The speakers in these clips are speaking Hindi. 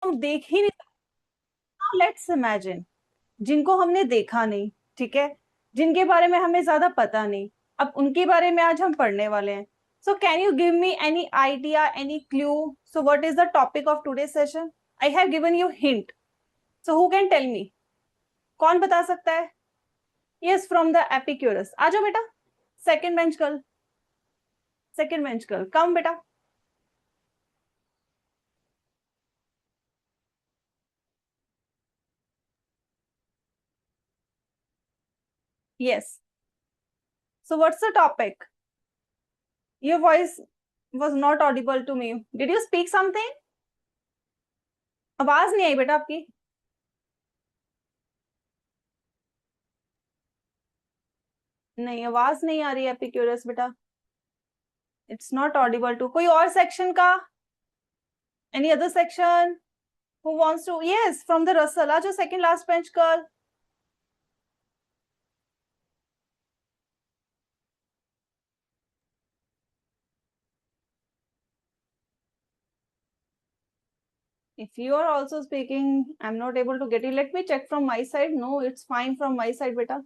हम देख ही नहीं सकते। लेट्स इमेजिन जिनको हमने देखा नहीं, ठीक है, जिनके बारे में हमें ज्यादा पता नहीं, अब उनके बारे में आज हम पढ़ने वाले हैं। So can you give me any idea, any clue? So what is the topic of today session? I have given you hint, so who can tell me? कौन बता सकता है? Yes, from the Epicurus. आ जाओ बेटा, second bench girl, second bench girl, come बेटा। Yes, so what's the topic? Your voice was not audible to me. Did you speak something? आवाज नहीं आई बेटा आपकी। नहीं, आवाज नहीं आ रही है एपिक्यूरस बेटा। It's not audible too. कोई और सेक्शन का? Any other section who wants to? Yes, from the Russell. आ जो second last bench girl. If you are also speaking, I'm not able to get it. Let me check from my side. No, it's fine from my side, beta.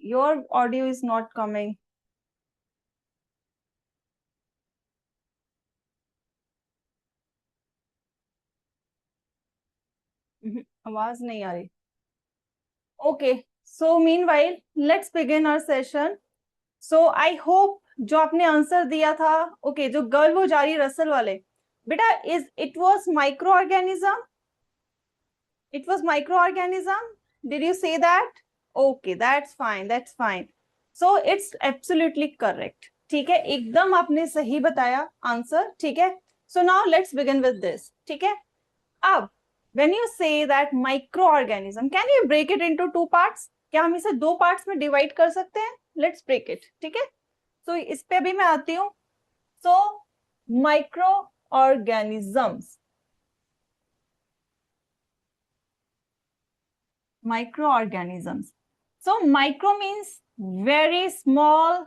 Your audio is not coming. आवाज नहीं आ रही। Okay, so meanwhile, let's begin our session. So I hope जो आपने आंसर दिया था, okay, जो गर्ल वो जा रही रसल वाले, बेटा, is it was microorganism? It was microorganism? Did you say that? Okay, that's fine, that's fine. So it's absolutely correct. ठीक है, एकदम आपने सही बताया आंसर, ठीक है। So now let's begin with this, ठीक है। अब when you say that microorganism, can you break it into two parts? क्या हम इसे दो पार्ट्स में डिवाइड कर सकते हैं? Let's break it, ठीक है। So इस पे अभी मैं आती हूँ। So microorganisms, microorganisms. So micro means very small.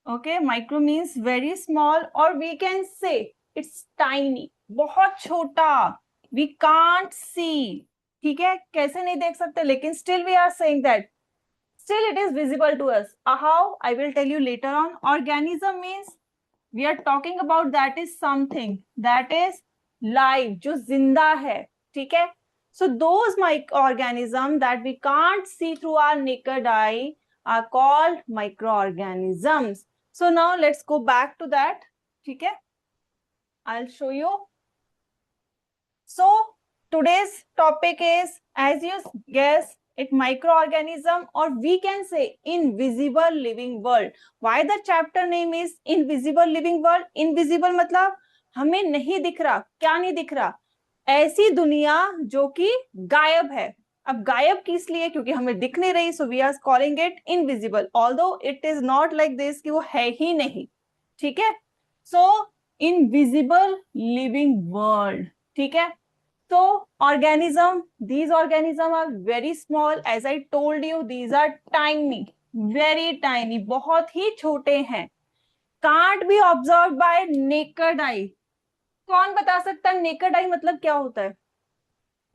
Okay, micro means very small, or we can say it's tiny, बहुत छोटा. We can't see. ठीक है, कैसे नहीं देख सकते, लेकिन still we are saying that still it is visible to us. How? I will tell you later on. Organism means we are talking about that is something that is live, जो जिंदा है, ठीक है। So those microorganisms that we can't see through our naked eye are called microorganisms. So now let's go back to that, ठीक है। I'll show you. So today's topic is, as you guess, it microorganism, or we can say invisible living world. Why the chapter name is invisible living world? Invisible मतलब हमें नहीं दिख रहा। क्या नहीं दिख रहा? ऐसी दुनिया जो कि गायब है। अब गायब किस लिए? क्योंकि हमें दिख नहीं रही, so we are calling it invisible, although it is not like this कि वो है ही नहीं, ठीक है। सो इनविजिबल लिविंग वर्ल्ड, ठीक है। So organism, these organism are very small. As I told you, these are tiny, very tiny, बहुत ही छोटे हैं। Can't be observed by naked eye. कौन बता सकता है naked eye मतलब क्या होता है?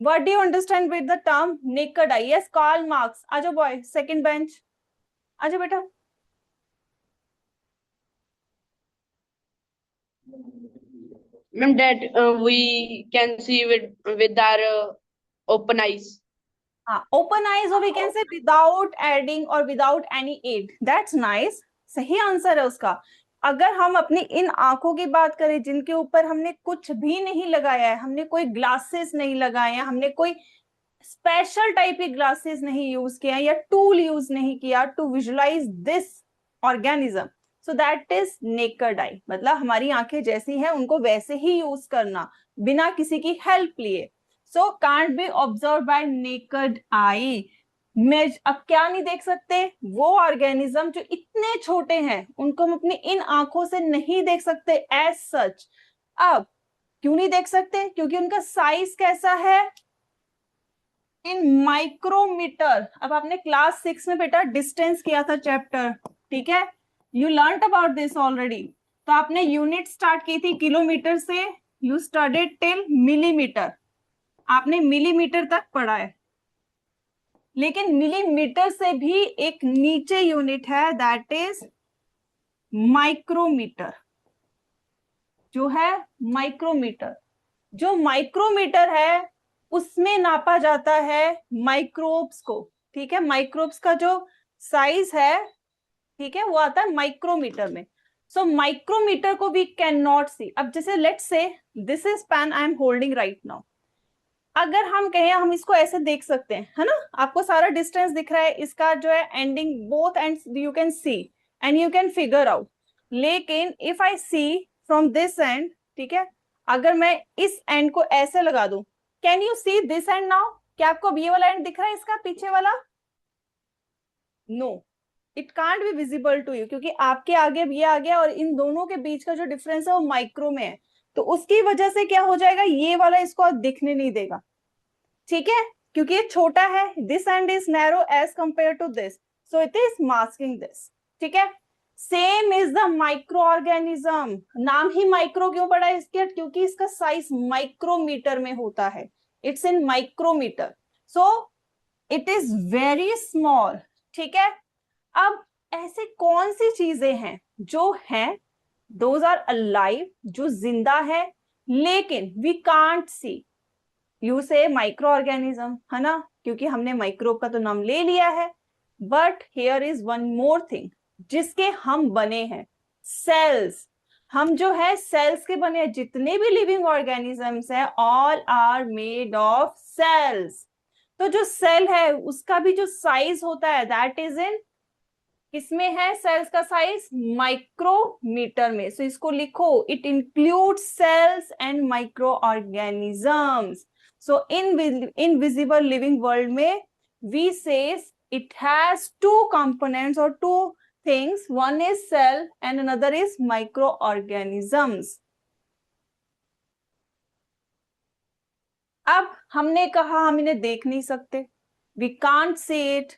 What do you understand with the term naked eye? Yes, Karl Marx. आजो boy, second bench. आजो बेटा। Ma'am, that we can see with our open eyes. हाँ, open eyes, or we can say without adding or without any aid. That's nice. सही आंसर है उसका। अगर हम अपनी इन आंखों की बात करें जिनके ऊपर हमने कुछ भी नहीं लगाया है, हमने कोई ग्लासेस नहीं लगाए हैं, हमने कोई स्पेशल टाइप के ग्लासेस नहीं यूज किया या टूल यूज नहीं किया to visualise this organism, so that is naked eye. मतलब हमारी आंखें जैसी हैं उनको वैसे ही यूज करना, बिना किसी की हेल्प लिए। So can't be observe by naked eye. मैं अब क्या नहीं देख सकते? वो ऑर्गेनिज्म जो इतने छोटे हैं, उनको हम अपनी इन आंखों से नहीं देख सकते एज सच। अब क्यों नहीं देख सकते? क्योंकि उनका साइज कैसा है? इन माइक्रोमीटर। अब आपने क्लास 6 में बेटा डिस्टेंस किया था चैप्टर, ठीक है, you learn about this already. तो आपने यूनिट स्टार्ट की थी किलोमीटर से, यू स्टडीड टिल मिलीमीटर, आपने मिलीमीटर तक पढ़ा है। लेकिन मिलीमीटर से भी एक नीचे यूनिट है, दैट इज माइक्रोमीटर, जो है माइक्रोमीटर। जो माइक्रोमीटर है उसमें नापा जाता है माइक्रोब्स को, ठीक है, माइक्रोब्स का जो साइज है, ठीक है, वो आता है माइक्रोमीटर में। सो माइक्रोमीटर को वी कैन नॉट सी। अब जैसे let's say this is pen I am holding right now, अगर हम कहें हम इसको ऐसे देख सकते हैं, है ना, आपको सारा डिस्टेंस दिख रहा है, इसका जो है ending both end you can see and you can figure out. लेकिन if I see from this end, ठीक है, अगर मैं इस एंड को ऐसे लगा दूं, can you see this and now? क्या आपको अब ये वाला एंड दिख रहा है, इसका पीछे वाला? No, it can't be visible to you, क्योंकि आपके आगे ये आ गया और इन दोनों के बीच का जो डिफरेंस है वो माइक्रो में है। तो उसकी वजह से क्या हो जाएगा, ये वाला इसको दिखने नहीं देगा, ठीक है, क्योंकि ये छोटा है, this end is narrow as compare to this, so it is masking this, ठीक है। Same is the micro organism, नाम ही माइक्रो क्यों पड़ा है इसके, क्योंकि इसका साइज माइक्रोमीटर में होता है, it's in micrometre, so it is very small, ठीक है। अब ऐसे कौन सी चीजें हैं जो हैं, दोज आर अलाइव, जो जिंदा है, लेकिन वी कांट सी, यू से माइक्रो ऑर्गेनिज्म, है ना, क्योंकि हमने माइक्रोब का तो नाम ले लिया है। But here is one more thing जिसके हम बने हैं, सेल्स। हम जो है सेल्स के बने हैं, जितने भी लिविंग ऑर्गेनिजम्स है all are made of cells. तो जो सेल है उसका भी जो साइज होता है दैट इज इन, किसमें है सेल्स का साइज, माइक्रोमीटर में। सो इसको लिखो, it include cells and micro organisms. So invisible living world में we says it has two components और two things, one is cell and another is micro organisms. अब हमने कहा हम इन्हें देख नहीं सकते, वी कांट सी इट,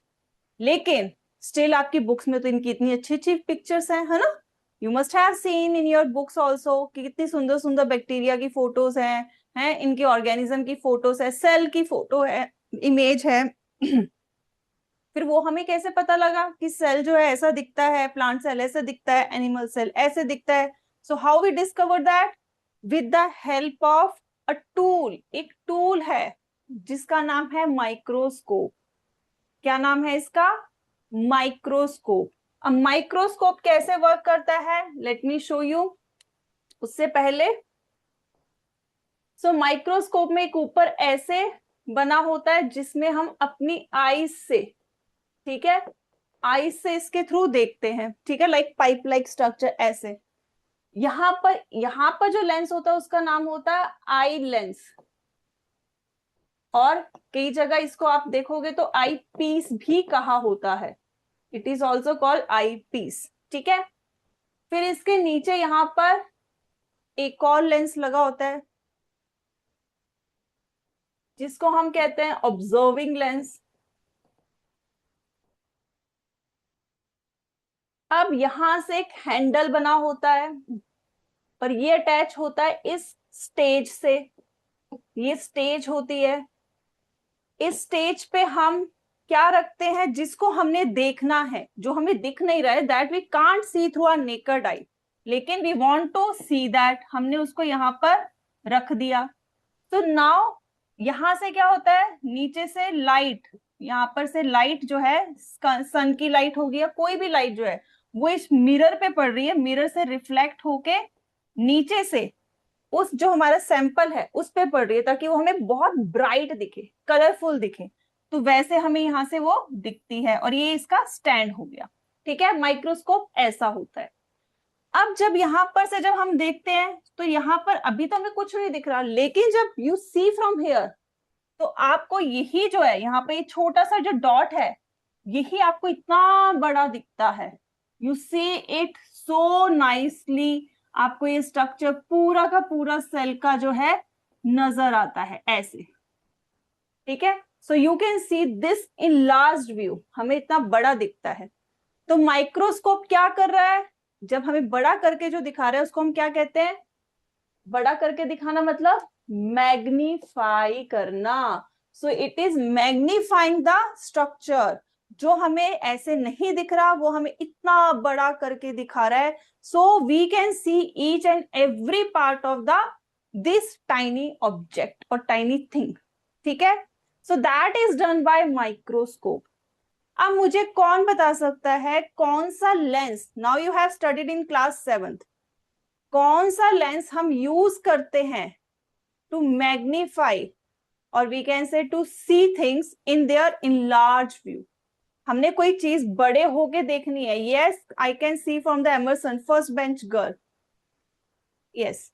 लेकिन स्टिल आपकी बुक्स में तो इनकी इतनी अच्छी अच्छी पिक्चर्स हैं, है ना, you must have seen in your books also कि कितनी सुंदर सुंदर बैक्टीरिया की फोटोज हैं इनके ऑर्गेनिज्म की फोटोज है, सेल की फोटो है, इमेज है। फिर वो हमें कैसे पता लगा कि सेल जो है ऐसा दिखता है, प्लांट सेल ऐसा दिखता है, एनिमल सेल ऐसे दिखता है? So how we discover that, with the help of a tool. एक टूल है जिसका नाम है माइक्रोस्कोप। क्या नाम है इसका, माइक्रोस्कोप। अब माइक्रोस्कोप कैसे वर्क करता है, लेट मी शो यू। उससे पहले माइक्रोस्कोप में एक ऊपर ऐसे बना होता है जिसमें हम अपनी आईज से, ठीक है, आईज से इसके थ्रू देखते हैं, ठीक है, लाइक पाइप लाइक स्ट्रक्चर ऐसे। यहाँ पर जो लेंस होता है उसका नाम होता है आई लेंस, और कई जगह इसको आप देखोगे तो आई पीस भी कहा होता है, it is also called eye piece, ठीक है। फिर इसके नीचे यहां पर एक और लेंस लगा होता है जिसको हम कहते हैं ऑब्जर्विंग लेंस। अब यहां से एक हैंडल बना होता है, पर ये अटैच होता है इस स्टेज से, ये स्टेज होती है। इस स्टेज पे हम क्या रखते हैं, जिसको हमने देखना है, जो हमें दिख नहीं रहा है, that we can't see through our naked eye, लेकिन we want to see that, हमने उसको यहां पर रख दिया। तो नाउ यहां से क्या होता है, नीचे से लाइट, यहाँ पर से लाइट जो है, सन की लाइट होगी या कोई भी लाइट जो है, वो इस मिरर पे पड़ रही है, मिरर से रिफ्लेक्ट होके नीचे से उस जो हमारा सैंपल है उस पे पड़ रही है, ताकि वो हमें बहुत ब्राइट दिखे, कलरफुल दिखे। तो वैसे हमें यहां से वो दिखती है, और ये इसका स्टैंड हो गया, ठीक है। माइक्रोस्कोप ऐसा होता है। अब जब यहां पर से जब हम देखते हैं तो यहां पर अभी तो हमें कुछ नहीं दिख रहा, लेकिन जब यू सी फ्रॉम हेयर तो आपको यही जो है यहाँ पे ये छोटा सा जो डॉट है, यही आपको इतना बड़ा दिखता है। You see it so nicely, आपको ये स्ट्रक्चर पूरा का पूरा सेल का जो है नजर आता है ऐसे, ठीक है। So you can see this in large view, हमें इतना बड़ा दिखता है। तो माइक्रोस्कोप क्या कर रहा है, जब हमें बड़ा करके जो दिखा रहा है उसको हम क्या कहते हैं? बड़ा करके दिखाना मतलब मैग्नीफाई करना। सो it is magnifying the structure. जो हमें ऐसे नहीं दिख रहा वो हमें इतना बड़ा करके दिखा रहा है। So we can see each and every part of the this tiny object और टाइनी थिंग। ठीक है, so that is done by microscope. अब मुझे कौन बता सकता है कौन सा lens, now you have studied in class 7th, कौन सा लेंस हम यूज करते हैं टू मैग्नीफाई और we can say to see things in there in large view? हमने कोई चीज बड़े होके देखनी है। Yes, I can see from the Emerson first bench girl. Yes,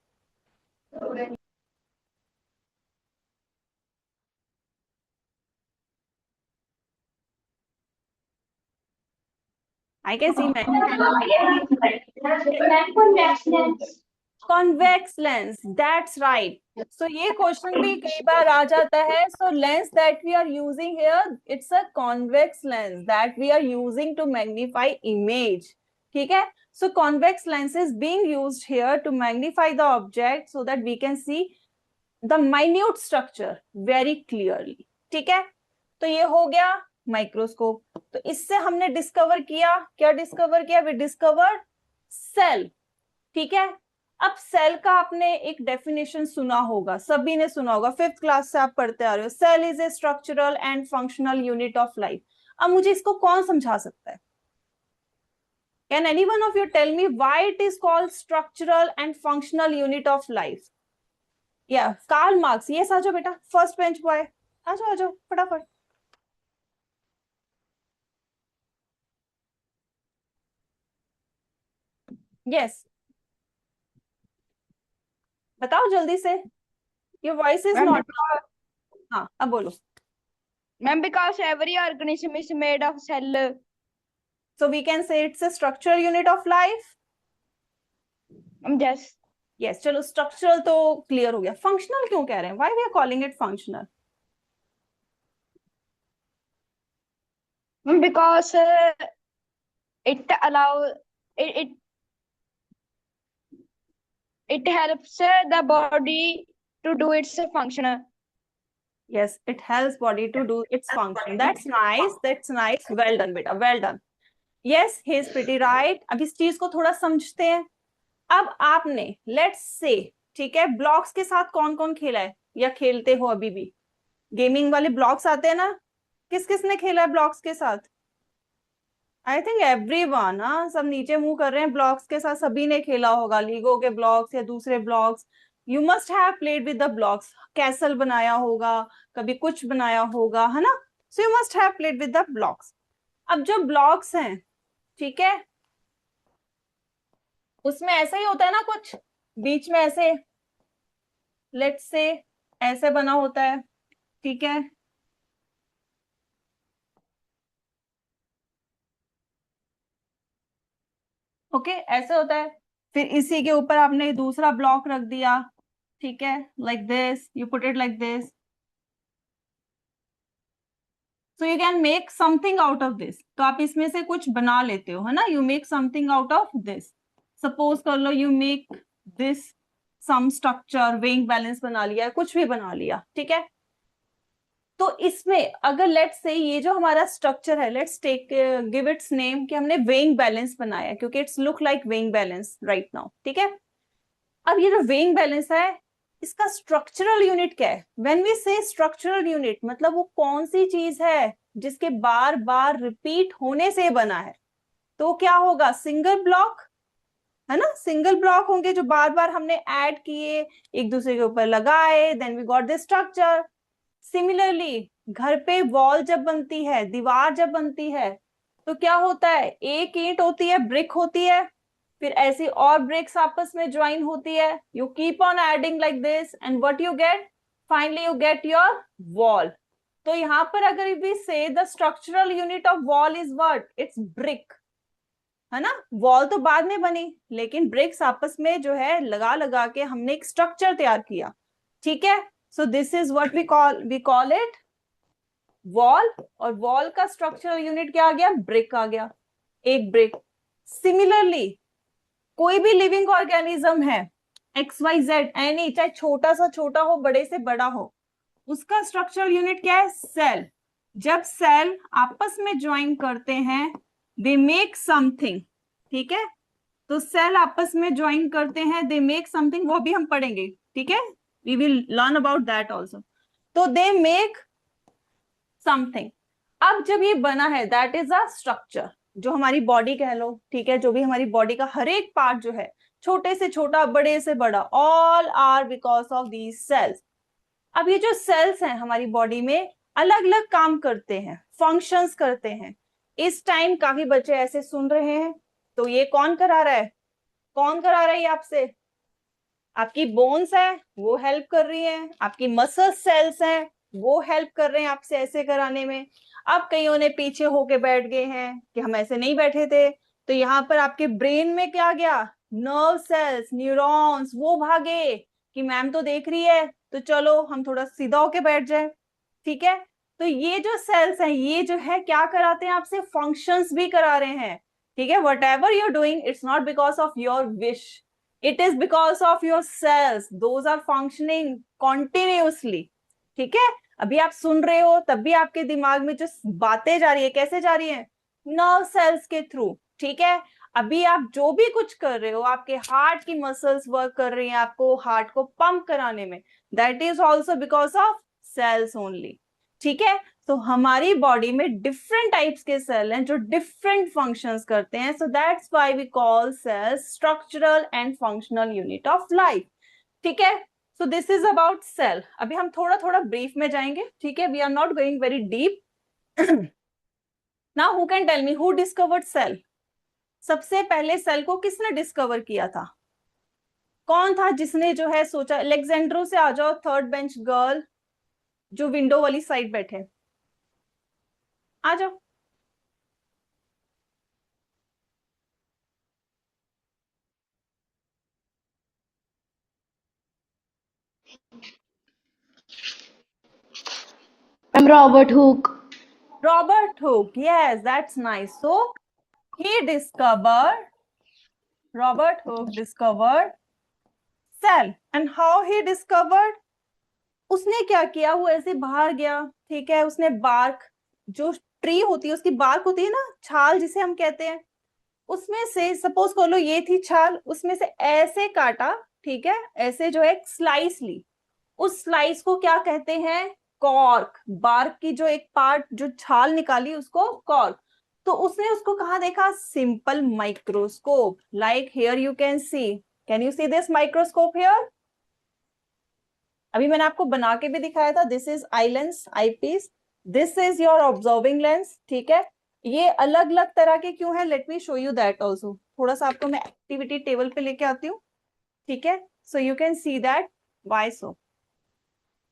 I can see many. Convex lens, that's right. So ये क्वेश्चन भी कई बार आ जाता है। So lens that we are using here, it's a convex lens that we are using to magnify image. ठीक है, so convex lens is being used here to magnify the object so that we can see the minute structure very clearly. ठीक है, तो ये हो गया माइक्रोस्कोप। तो इससे हमने डिस्कवर किया, क्या डिस्कवर किया? We discovered cell. ठीक है, अब सेल का आपने एक डेफिनेशन सुना होगा, सभी ने सुना होगा, 5th क्लास से आप पढ़ते आ रहे हो। Cell is a structural and functional unit of life. अब मुझे इसको कौन समझा सकता है? Can any one of you tell me why it is called structural and functional unit of life? या कार्ल मार्क्स। ये आ जाओ बेटा, फर्स्ट बेंच बॉय, आ जाओ फटाफट। यस, बताओ जल्दी से, your voice is Ma'am, not. हाँ, अब बोलो। ma'am, because every organism is made of cell. So we can say it's a structural unit of life. Yes. Yes, चलो स्ट्रक्चरल तो क्लियर हो गया। फंक्शनल क्यों कह रहे हैं? Why we are calling it functional? Ma'am, because it allow it it helps the body to do its function. Yes, it helps body to do its function. That's nice. That's nice. Well done, बेटा. Well done. Yes, he is pretty right. अब इस चीज को थोड़ा समझते हैं। अब आपने let's say, ठीक है, ब्लॉक्स के साथ कौन कौन खेला है या खेलते हो अभी भी? गेमिंग वाले ब्लॉक्स आते हैं ना, किस किस ने खेला है ब्लॉक्स के साथ? I think everyone. हाँ, सब नीचे मुंह कर रहे हैं। ब्लॉक्स के साथ सभी ने खेला होगा, लीगो के ब्लॉक्स या दूसरे blocks. You must have played with the blocks. Castle बनाया होगा, कभी कुछ बनाया होगा, है ना? So you must have played with the blocks. अब जो ब्लॉक्स हैं, ठीक है, उसमें ऐसा ही होता है ना, कुछ बीच में ऐसे, लेट्स से ऐसे बना होता है। ठीक है, ओके, ऐसे होता है। फिर इसी के ऊपर आपने दूसरा ब्लॉक रख दिया। ठीक है, like this, you put it like this. So you can make something out of this. तो आप इसमें से कुछ बना लेते हो, है ना? You make something out of this. Suppose कर लो you make this some structure, weighing balance बना लिया, कुछ भी बना लिया। ठीक है, तो इसमें अगर लेट्स से ये जो हमारा स्ट्रक्चर है, let's take give its name कि हमने वेइंग बैलेंस बनाया, क्योंकि its look like weighing balance right now. ठीक है, अब ये जो वेइंग बैलेंस है, इसका स्ट्रक्चरल यूनिट क्या है? व्हेन वी से स्ट्रक्चरल यूनिट, मतलब वो कौन सी चीज है जिसके बार बार रिपीट होने से बना है? तो क्या होगा? सिंगल ब्लॉक, है ना? सिंगल ब्लॉक होंगे जो बार बार हमने ऐड किए, एक दूसरे के ऊपर लगाए, then we got this structure. Similarly घर पे वॉल जब बनती है, दीवार जब बनती है, तो क्या होता है? एक ईंट होती है, ब्रिक होती है, फिर ऐसी और ब्रिक्स आपस में ज्वाइन होती है। You keep on adding like this and what you get? Finally you get your wall. तो यहाँ पर अगर वी से the structural unit of wall is what? It's brick, है ना? वॉल तो बाद में बनी, लेकिन ब्रिक्स आपस में जो है लगा लगा के हमने एक स्ट्रक्चर तैयार किया। ठीक है, so this is what we call it wall. और वॉल का स्ट्रक्चरल यूनिट क्या आ गया? ब्रिक आ गया, एक ब्रिक। सिमिलरली कोई भी लिविंग ऑर्गेनिज्म है, XYZ एनी, चाहे छोटा सा छोटा हो, बड़े से बड़ा हो, उसका स्ट्रक्चरल यूनिट क्या है? सेल। जब सेल आपस में ज्वाइन करते हैं, दे मेक समथिंग, ठीक है? तो सेल आपस में ज्वाइन करते हैं, दे मेक समथिंग, वो भी हम पढ़ेंगे, ठीक है? We will learn about that also. तो दे मेक समथिंग। अब जब ये बना है, दैट इज अ स्ट्रक्चर। जो हमारी बॉडी कह लो, ठीक है, जो भी हमारी बॉडी का हर एक पार्ट जो है, छोटे से छोटा, बड़े से बड़ा, all are because of these cells. अब ये जो सेल्स हैं हमारी बॉडी में, अलग अलग काम करते हैं, फंक्शंस करते हैं। इस टाइम काफी बच्चे ऐसे सुन रहे हैं, तो ये कौन करा रहा है? कौन करा रहा है ये आपसे? आपकी बोन्स है, वो हेल्प कर रही है, आपकी मसल सेल्स हैं, वो हेल्प कर रहे हैं आपसे ऐसे कराने में। अब कईयों ने पीछे होके बैठ गए हैं कि हम ऐसे नहीं बैठे थे, तो यहाँ पर आपके ब्रेन में क्या गया? नर्व सेल्स, न्यूरॉन्स, वो भागे कि मैम तो देख रही है, तो चलो हम थोड़ा सीधा होके बैठ जाए, ठीक है? तो ये जो सेल्स हैं, ये जो है क्या कराते हैं आपसे? फंक्शंस भी करा रहे हैं, ठीक है? What ever you're doing, it's not because of your wish, it is because of your cells, those are functioning continuously, ठीक है? अभी आप सुन रहे हो, तब भी आपके दिमाग में जो बातें जा रही है, कैसे जा रही है? नर्व सेल्स के थ्रू, ठीक है? अभी आप जो भी कुछ कर रहे हो, आपके हार्ट की मसल्स वर्क कर रही हैं आपको हार्ट को पंप कराने में, that is also because of sales only, ठीक है? तो हमारी बॉडी में डिफरेंट टाइप्स के सेल हैं जो डिफरेंट फंक्शंस करते हैं, so that's why we call cells structural and functional unit of life, ठीक है? So this is about cell. अभी हम थोड़ा थोड़ा ब्रीफ में जाएंगे, ठीक है? We are not going very deep. Now who can tell me who discovered cell? सबसे पहले सेल को किसने डिस्कवर किया था? कौन था जिसने जो है सोचा? अलेक्जेंड्रो से आ जाओ, थर्ड बेंच गर्ल जो विंडो वाली साइड बैठे, आ जाओ। I'm Robert Hooke. Robert Hooke, yes, that's nice. So Robert Hooke discovered cell, and how he discovered? उसने क्या किया? वो ऐसे बाहर गया, ठीक है? उसने बार्क, जो ट्री होती है उसकी बार्क होती है ना, छाल जिसे हम कहते हैं, उसमें से सपोज कर लो ये थी छाल, उसमें से ऐसे काटा, ठीक है? ऐसे जो है स्लाइस ली, उस स्लाइस को क्या कहते हैं? कॉर्क। बार्क की जो एक पार्ट, जो छाल निकाली, उसको कॉर्क। तो उसने उसको कहाँ देखा? Simple microscope, like here you can you see this microscope here? अभी मैंने आपको बना के भी दिखाया था, this is eye lens, eye piece, this is your observing lens, ठीक है? ये अलग अलग तरह के क्यों है? Let me show you that also. थोड़ा सा आपको मैं एक्टिविटी टेबल पे लेके आती हूँ, ठीक है? So you can see that why so.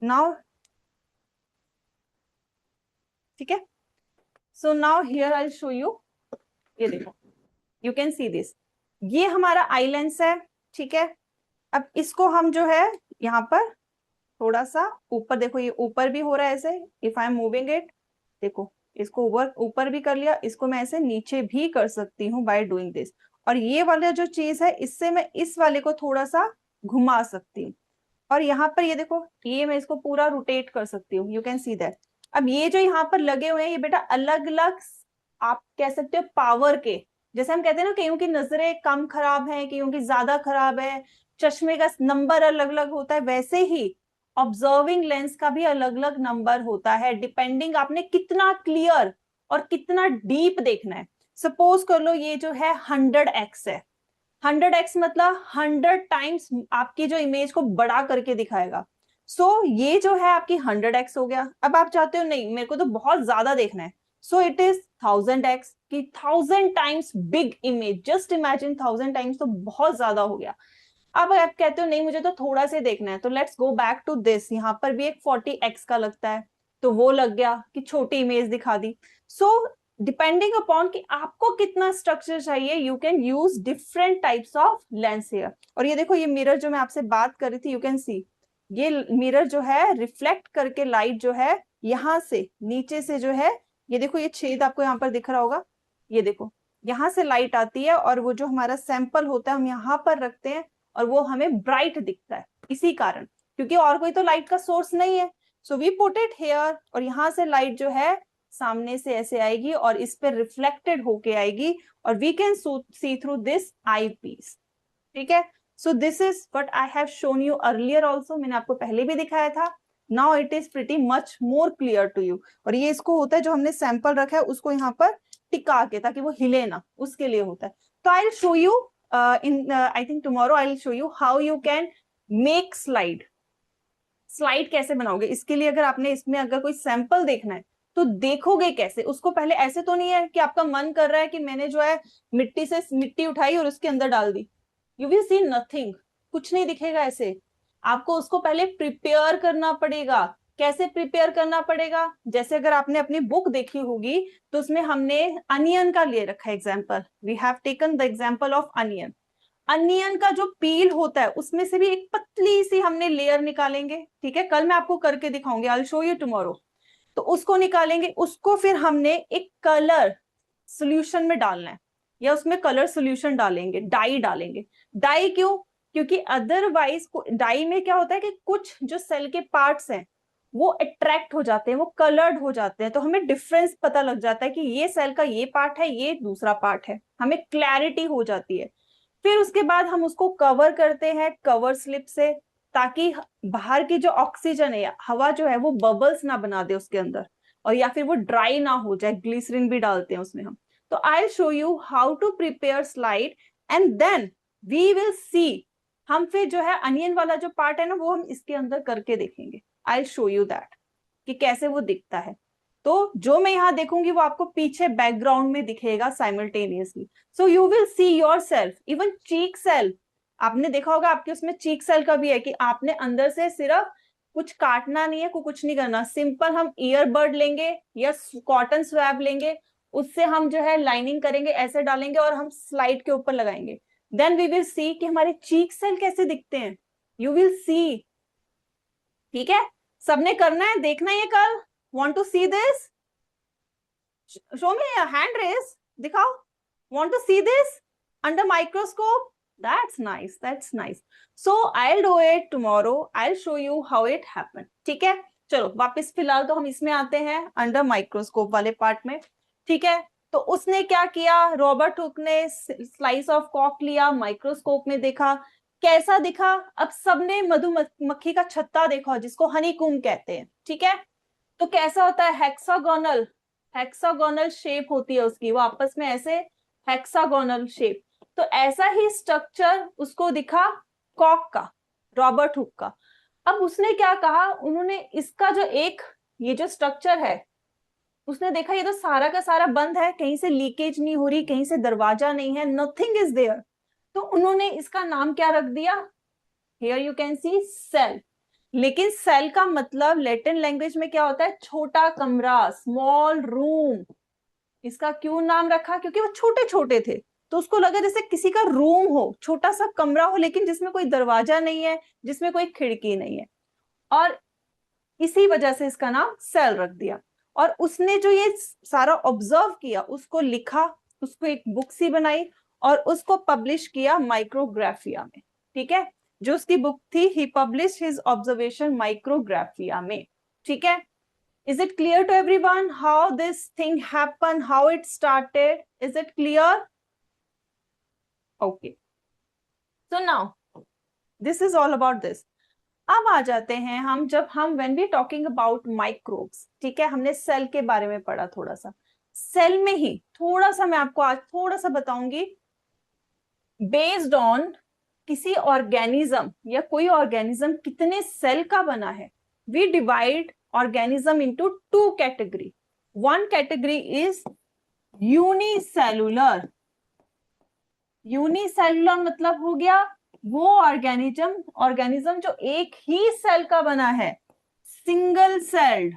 Now, ठीक है? So now here I show you, ये देखो, यू कैन सी दिस, ये हमारा आई लेंस है, ठीक है? अब इसको हम जो है यहाँ पर थोड़ा सा ऊपर, देखो ये ऊपर भी हो रहा है ऐसे, if I am moving it, देखो इसको ऊपर ऊपर भी कर लिया, इसको मैं ऐसे नीचे भी कर सकती हूँ बाय डूइंग दिस। और ये वाला जो चीज है, इससे मैं इस वाले को थोड़ा सा घुमा सकती हूँ, और यहाँ पर ये देखो, ये मैं इसको पूरा रोटेट कर सकती हूँ, यू कैन सी दैट। अब ये जो यहाँ पर लगे हुए हैं, ये बेटा अलग अलग, आप कह सकते हो पावर के, जैसे हम कहते हैं ना, कईयों की नजरें कम खराब है, कईयों की ज्यादा खराब है, चश्मे का नंबर अलग अलग होता है, वैसे ही ऑब्जर्विंग लेंस का भी अलग अलग नंबर होता है, डिपेंडिंग आपने कितना क्लियर और कितना डीप देखना है। सपोज कर लो ये जो है 100x है, 100x मतलब 100 टाइम्स आपकी जो इमेज को बड़ा करके दिखाएगा। सो ये जो है आपकी 100x हो गया। अब आप चाहते हो नहीं, मेरे को तो बहुत ज्यादा देखना है, सो इट इज 1000x, की 1000 times big image. Just imagine 1000 times तो बहुत ज्यादा हो गया। अब आप कहते हो नहीं मुझे तो थोड़ा से देखना है, तो let's go back to this, यहाँ पर भी एक 40x का लगता है, तो वो लग गया कि छोटी इमेज दिखा दी। सो डिपेंडिंग अपॉन कि आपको कितना स्ट्रक्चर चाहिए, you can use different types of lens here. और ये देखो, ये मिरर जो मैं आपसे बात कर रही थी, यू कैन सी, ये मिरर जो है रिफ्लेक्ट करके लाइट जो है यहाँ से नीचे से जो है, ये देखो ये छेद आपको यहाँ पर दिख रहा होगा, ये देखो, यहाँ से लाइट आती है और वो जो हमारा सैंपल होता है हम यहाँ पर रखते हैं और वो हमें ब्राइट दिखता है, इसी कारण, क्योंकि और कोई तो लाइट का सोर्स नहीं है। So we put it here और यहाँ से लाइट जो है सामने से ऐसे आएगी और इस पे रिफ्लेक्टेड होके आएगी और we can see through this eye piece. ठीक है, so this is what I have shown you earlier also, मैंने आपको पहले भी दिखाया था। Now it is pretty much more clear to you. और ये इसको होता है जो हमने सैंपल रखा है उसको यहाँ पर टिका के, ताकि वो हिले ना, उसके लिए होता है। तो I will show you in I think tomorrow I will show you how you can make slide. Slide कैसे बनाओगे, इसके लिए अगर आपने इसमें अगर कोई सैंपल देखना है तो देखोगे कैसे उसको। पहले ऐसे तो नहीं है कि आपका मन कर रहा है कि मैंने जो है मिट्टी से मिट्टी उठाई और उसके अंदर डाल दी, यू विल सी नथिंग, कुछ नहीं दिखेगा ऐसे। आपको उसको पहले प्रिपेयर करना पड़ेगा। कैसे प्रिपेयर करना पड़ेगा, जैसे अगर आपने अपनी बुक देखी होगी तो उसमें हमने अनियन का ले रखा है example, we have taken the example of onion. Onion का जो पील होता है उसमें से भी एक पतली सी हमने लेयर निकालेंगे, ठीक है, कल मैं आपको करके दिखाऊंगी, I will show you tomorrow. तो उसको निकालेंगे, उसको फिर हमने एक कलर सोल्यूशन में डालना है, या उसमें कलर सोल्यूशन डालेंगे, डाई डालेंगे। डाई क्यों, क्योंकि अदरवाइज डाई में क्या होता है कि कुछ जो सेल के पार्ट्स हैं वो अट्रैक्ट हो जाते हैं, वो कलर्ड हो जाते हैं, तो हमें डिफरेंस पता लग जाता है कि ये सेल का ये पार्ट है, ये दूसरा पार्ट है, हमें क्लैरिटी हो जाती है। फिर उसके बाद हम उसको कवर करते हैं कवर स्लिप से, ताकि बाहर की जो ऑक्सीजन है, हवा जो है वो बबल्स ना बना दे उसके अंदर, और या फिर वो ड्राई ना हो जाए, ग्लिसरीन भी डालते हैं उसमें हम। तो I show you how to prepare slide and then we will see. हम फिर जो है अनियन वाला जो पार्ट है ना वो हम इसके अंदर करके देखेंगे, आई शो यू दैट कि कैसे वो दिखता है। तो जो मैं यहाँ देखूंगी वो आपको पीछे बैकग्राउंड में दिखेगा simultaneously. So you will see your self, even cheek cell, आपने देखा होगा आपके उसमें चीक सेल का भी है कि आपने अंदर से सिर्फ कुछ काटना नहीं है, कुछ नहीं करना, सिंपल हम ईयरबड लेंगे या कॉटन स्वैब लेंगे, उससे हम जो है लाइनिंग करेंगे, ऐसे डालेंगे और हम स्लाइड के ऊपर लगाएंगे। देन वी विल सी कि हमारे चीक सेल कैसे दिखते हैं, यू विल सी। ठीक है, सबने करना है, देखना है ये कल। Want to see this? Show me a hand raise. दिखाओ. Want to see this under microscope? That's nice. That's nice. So I'll do it tomorrow. I'll show you how it happened. ठीक है, चलो वापस फिलहाल तो हम इसमें आते हैं अंडर माइक्रोस्कोप वाले पार्ट में। ठीक है, तो उसने क्या किया, रॉबर्ट हुक ने स्लाइस ऑफ कॉक लिया, माइक्रोस्कोप में देखा, कैसा दिखा। अब सबने मधुमक्खी का छत्ता देखा जिसको हनीकूम कहते हैं। ठीक है, तो कैसा होता है, हेक्सागोनल, हेक्सागोनल शेप होती है उसकी, वो आपस में ऐसे हेक्सागोनल शेप। तो ऐसा ही स्ट्रक्चर उसको दिखा कॉक का, रॉबर्ट हुक का। अब उसने क्या कहा, उन्होंने इसका जो एक ये जो स्ट्रक्चर है उसने देखा ये तो सारा का सारा बंद है, कहीं से लीकेज नहीं हो रही, कहीं से दरवाजा नहीं है, नथिंग इज देयर। तो उन्होंने इसका नाम क्या रख दिया, here you can see cell. लेकिन सेल का मतलब लैटिन लैंग्वेज में क्या होता है, छोटा कमरा, स्मॉल रूम। इसका क्यों नाम रखा, क्योंकि वो छोटे छोटे थे, तो उसको लगा जैसे किसी का रूम हो, छोटा सा कमरा हो, लेकिन जिसमें कोई दरवाजा नहीं है, जिसमें कोई खिड़की नहीं है, और इसी वजह से इसका नाम सेल रख दिया। और उसने जो ये सारा ऑब्जर्व किया उसको लिखा, उसको एक बुक सी बनाई और उसको पब्लिश किया माइक्रोग्राफिया में। ठीक है, जो उसकी बुक थी, ही पब्लिश हिज ऑब्जर्वेशन माइक्रोग्राफिया में। ठीक है, is it clear to everyone how this thing happened, how it started? Is it clear? Okay, so now this is all about this. अब आ जाते हैं हम, जब हम when we talking about microbes, ठीक है, हमने सेल के बारे में पढ़ा थोड़ा सा, सेल में ही थोड़ा सा मैं आपको आज थोड़ा सा बताऊंगी बेस्ड ऑन किसी ऑर्गेनिज्म या कोई ऑर्गेनिज्म कितने सेल का बना है। We divide organism into two category. One category is unicellular. Unicellular मतलब हो गया वो ऑर्गेनिज्म जो एक ही सेल का बना है, सिंगल सेल्ड,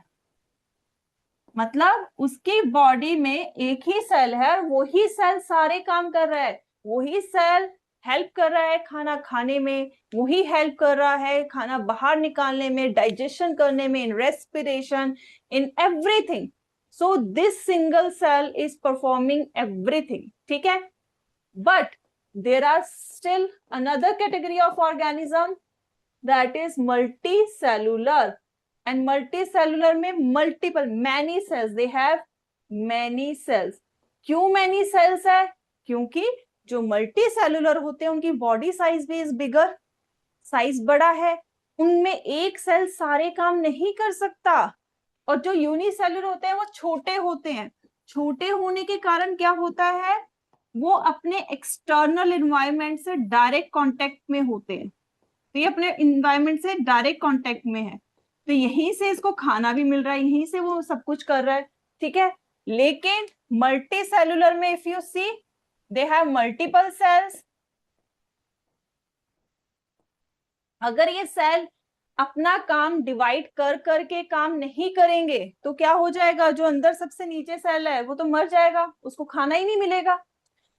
मतलब उसकी बॉडी में एक ही सेल है, वही सेल सारे काम कर रहा है, वही सेल हेल्प कर रहा है खाना खाने में, वही हेल्प कर रहा है खाना बाहर निकालने में, डाइजेशन करने में, in respiration, in everything. So this single cell is performing everything, ठीक है. But there are still another category of organism that is multi cellular. And multi cellular में multiple many cells, they have many cells. क्यों मैनी सेल्स है? क्योंकि जो मल्टी सेलुलर होते हैं उनकी बॉडी साइज भी इज बिगर, साइज बड़ा है, उनमें एक सेल सारे काम नहीं कर सकता. और जो यूनिसेलुलर होते हैं वो छोटे होते हैं. छोटे होने के कारण क्या होता है, वो अपने एक्सटर्नल एनवायरनमेंट से डायरेक्ट कांटेक्ट में होते हैं. तो ये अपने एनवायरनमेंट से डायरेक्ट कांटेक्ट में है, तो यहीं से इसको खाना भी मिल रहा है, यहीं से वो सब कुछ कर रहा है, ठीक है. लेकिन मल्टी सेलुलर में if you see they have multiple cells. अगर ये सेल अपना काम डिवाइड कर करके काम नहीं करेंगे तो क्या हो जाएगा, जो अंदर सबसे नीचे सेल है वो तो मर जाएगा, उसको खाना ही नहीं मिलेगा.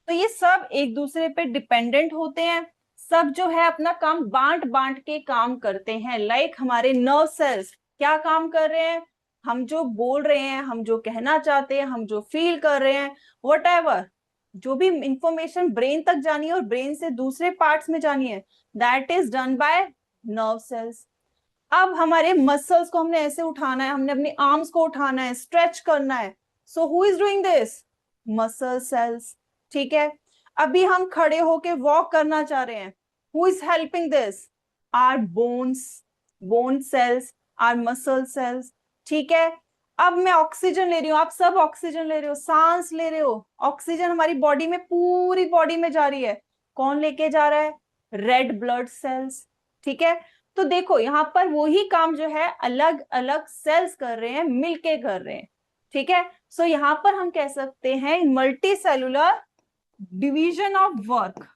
तो ये सब एक दूसरे पे डिपेंडेंट होते हैं, सब जो है अपना काम बांट बांट के काम करते हैं. लाइक हमारे नर्व सेल्स क्या काम कर रहे हैं, हम जो बोल रहे हैं, हम जो कहना चाहते हैं, हम जो फील कर रहे हैं, व्हाटएवर, जो भी इंफॉर्मेशन ब्रेन तक जानी है और ब्रेन से दूसरे पार्ट्स में जानी है, that is done bye nerve cells. अब हमारे मसल्स को हमने ऐसे उठाना है, हमने अपने आर्म्स को उठाना है, स्ट्रेच करना है, so who is doing this, muscle cells, ठीक है. अभी हम खड़े होके वॉक करना चाह रहे हैं, who is helping this, are bones, bone cells, are muscle cells, ठीक है. अब मैं ऑक्सीजन ले रही हूँ, आप सब ऑक्सीजन ले रहे हो, सांस ले रहे हो, ऑक्सीजन हमारी बॉडी में, पूरी बॉडी में जा रही है, कौन लेके जा रहा है, रेड ब्लड सेल्स, ठीक है. तो देखो यहाँ पर वही काम जो है अलग अलग सेल्स कर रहे हैं, मिलके कर रहे हैं, ठीक है. सो यहाँ पर हम कह सकते हैं multi cellular division of work.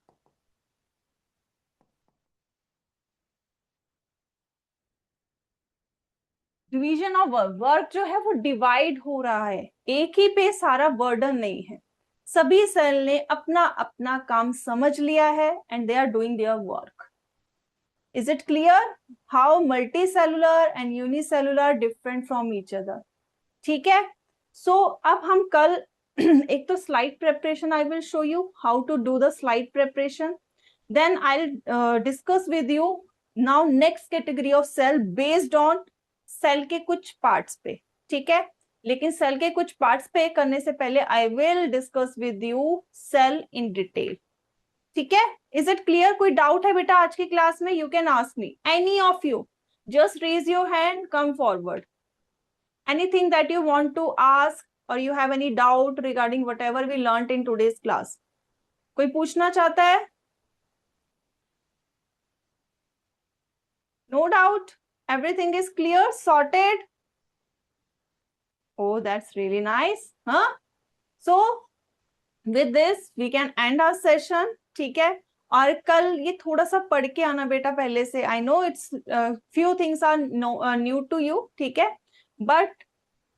Division of work, work जो है वो डिवाइड हो रहा है, एक ही पे सारा बर्डन नहीं है, सभी सेल ने अपना अपना काम समझ लिया है and they are doing their work. Is it clear how multicellular and unicellular are different from each other? ठीक है. So अब हम कल एक तो slide preparation I will show you how to do the slide preparation. Then I'll discuss with you now next category of cell based on cell के कुछ parts पे, ठीक है. लेकिन सेल के कुछ पार्ट्स पे करने से पहले I will discuss with you cell in detail. ठीक है. Is it clear? कोई डाउट है बेटा आज की क्लास में? You can ask me, any of you, just raise your hand, come forward. Anything that you want to ask और you have any doubt regarding whatever we learned in today's class? कोई पूछना चाहता है? No doubt, everything is clear, sorted. Oh, that's really nice. Huh? So with this we can end our session. ठीक है. और कल ये थोड़ा सा पढ़ के आना बेटा पहले से. I know it's few things are new to you, ठीक है, बट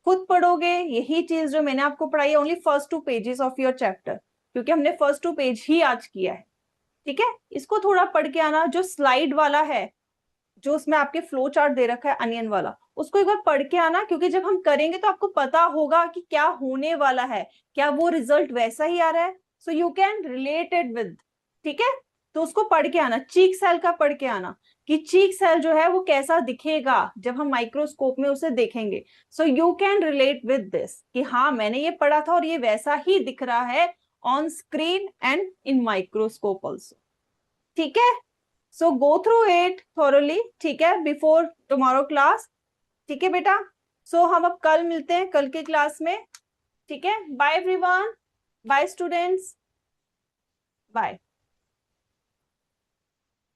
खुद पढ़ोगे यही चीज जो मैंने आपको पढ़ाई है, only first 2 pages of your chapter, क्योंकि हमने फर्स्ट 2 पेज ही आज किया है, ठीक है. इसको थोड़ा पढ़ के आना. जो स्लाइड वाला है, जो उसमें आपके फ्लो चार्ट दे रखा है अनियन वाला, उसको एक बार पढ़ के आना, क्योंकि जब हम करेंगे तो आपको पता होगा कि क्या होने वाला है, क्या वो रिजल्ट वैसा ही आ रहा है, so you can relate it with, ठीक है. तो उसको पढ़ के आना, चीक सेल का पढ़ के आना कि चीक सेल जो है वो कैसा दिखेगा जब हम माइक्रोस्कोप में उसे देखेंगे. So you can relate with this कि हाँ मैंने ये पढ़ा था और ये वैसा ही दिख रहा है on screen and in microscope also, ठीक है. सो गो थ्रू इट थॉरोली, ठीक है, बिफोर टुमारो क्लास, ठीक है बेटा. सो हम अब कल मिलते हैं, कल के क्लास में, ठीक है. Bye everyone, bye students, bye.